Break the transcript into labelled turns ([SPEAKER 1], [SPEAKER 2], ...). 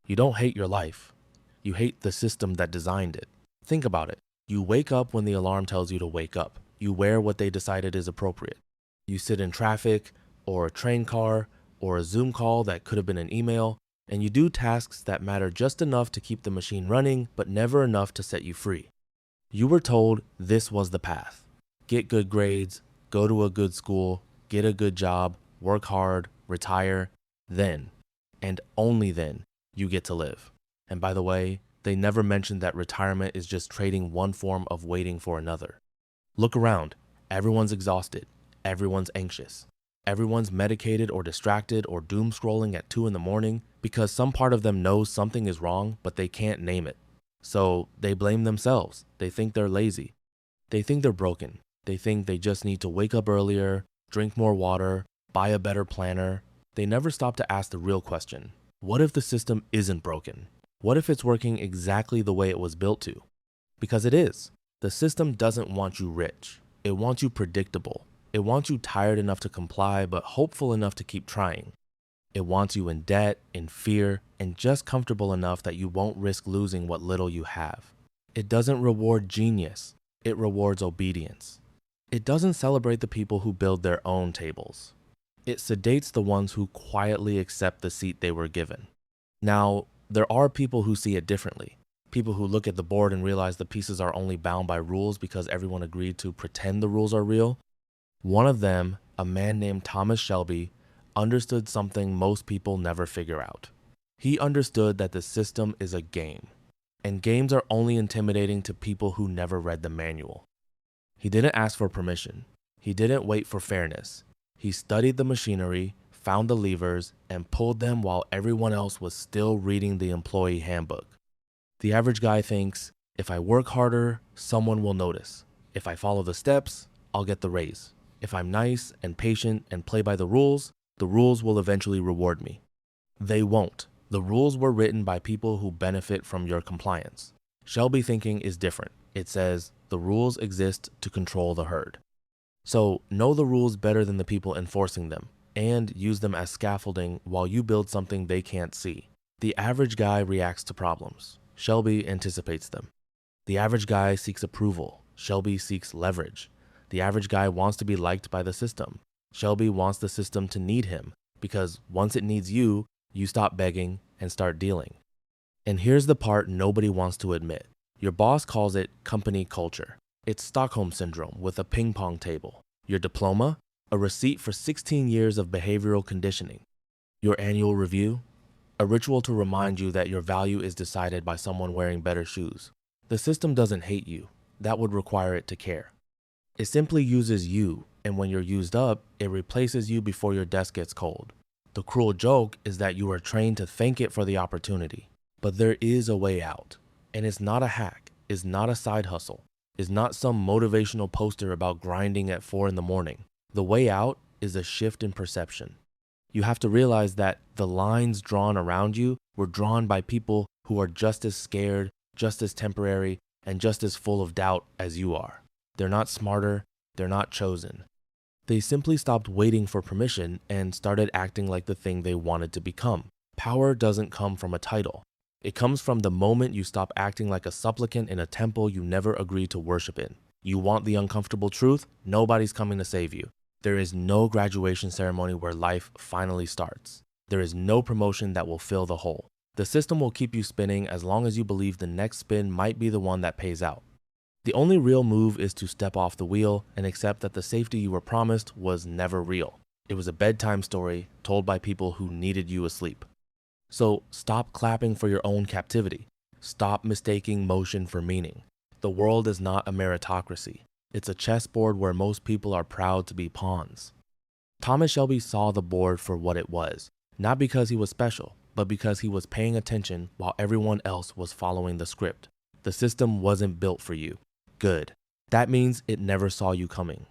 [SPEAKER 1] You don't hate your life. You hate the system that designed it. Think about it. You wake up when the alarm tells you to wake up. You wear what they decided is appropriate. You sit in traffic or a train car or a Zoom call that could have been an email, and you do tasks that matter just enough to keep the machine running, but never enough to set you free. You were told this was the path. Get good grades, go to a good school, get a good job, work hard, retire. Then, and only then, you get to live. And by the way, they never mentioned that retirement is just trading one form of waiting for another. Look around. Everyone's exhausted. Everyone's anxious. Everyone's medicated or distracted or doom scrolling at 2 a.m. because some part of them knows something is wrong, but they can't name it. So they blame themselves. They think they're lazy. They think they're broken. They think they just need to wake up earlier, drink more water, buy a better planner. They never stop to ask the real question. What if the system isn't broken? What if it's working exactly the way it was built to? Because it is. The system doesn't want you rich. It wants you predictable. It wants you tired enough to comply, but hopeful enough to keep trying. It wants you in debt, in fear, and just comfortable enough that you won't risk losing what little you have. It doesn't reward genius. It rewards obedience. It doesn't celebrate the people who build their own tables. It sedates the ones who quietly accept the seat they were given. Now, there are people who see it differently. People who look at the board and realize the pieces are only bound by rules because everyone agreed to pretend the rules are real. One of them, a man named Thomas Shelby, understood something most people never figure out. He understood that the system is a game, and games are only intimidating to people who never read the manual. He didn't ask for permission. He didn't wait for fairness. He studied the machinery, found the levers, and pulled them while everyone else was still reading the employee handbook. The average guy thinks, if I work harder, someone will notice. If I follow the steps, I'll get the raise. If I'm nice and patient and play by the rules will eventually reward me. They won't. The rules were written by people who benefit from your compliance. Shelby thinking is different. It says the rules exist to control the herd. So know the rules better than the people enforcing them, and use them as scaffolding while you build something they can't see. The average guy reacts to problems. Shelby anticipates them. The average guy seeks approval. Shelby seeks leverage. The average guy wants to be liked by the system. Shelby wants the system to need him, because once it needs you, you stop begging and start dealing. And here's the part nobody wants to admit. Your boss calls it company culture. It's Stockholm Syndrome with a ping pong table. Your diploma, a receipt for 16 years of behavioral conditioning. Your annual review, a ritual to remind you that your value is decided by someone wearing better shoes. The system doesn't hate you. That would require it to care. It simply uses you, and when you're used up, it replaces you before your desk gets cold. The cruel joke is that you are trained to thank it for the opportunity. But there is a way out, and it's not a hack, it's not a side hustle, it's not some motivational poster about grinding at 4 a.m. The way out is a shift in perception. You have to realize that the lines drawn around you were drawn by people who are just as scared, just as temporary, and just as full of doubt as you are. They're not smarter, they're not chosen. They simply stopped waiting for permission and started acting like the thing they wanted to become. Power doesn't come from a title. It comes from the moment you stop acting like a supplicant in a temple you never agreed to worship in. You want the uncomfortable truth? Nobody's coming to save you. There is no graduation ceremony where life finally starts. There is no promotion that will fill the hole. The system will keep you spinning as long as you believe the next spin might be the one that pays out. The only real move is to step off the wheel and accept that the safety you were promised was never real. It was a bedtime story told by people who needed you asleep. So stop clapping for your own captivity. Stop mistaking motion for meaning. The world is not a meritocracy. It's a chessboard where most people are proud to be pawns. Thomas Shelby saw the board for what it was, not because he was special, but because he was paying attention while everyone else was following the script. The system wasn't built for you. Good. That means it never saw you coming.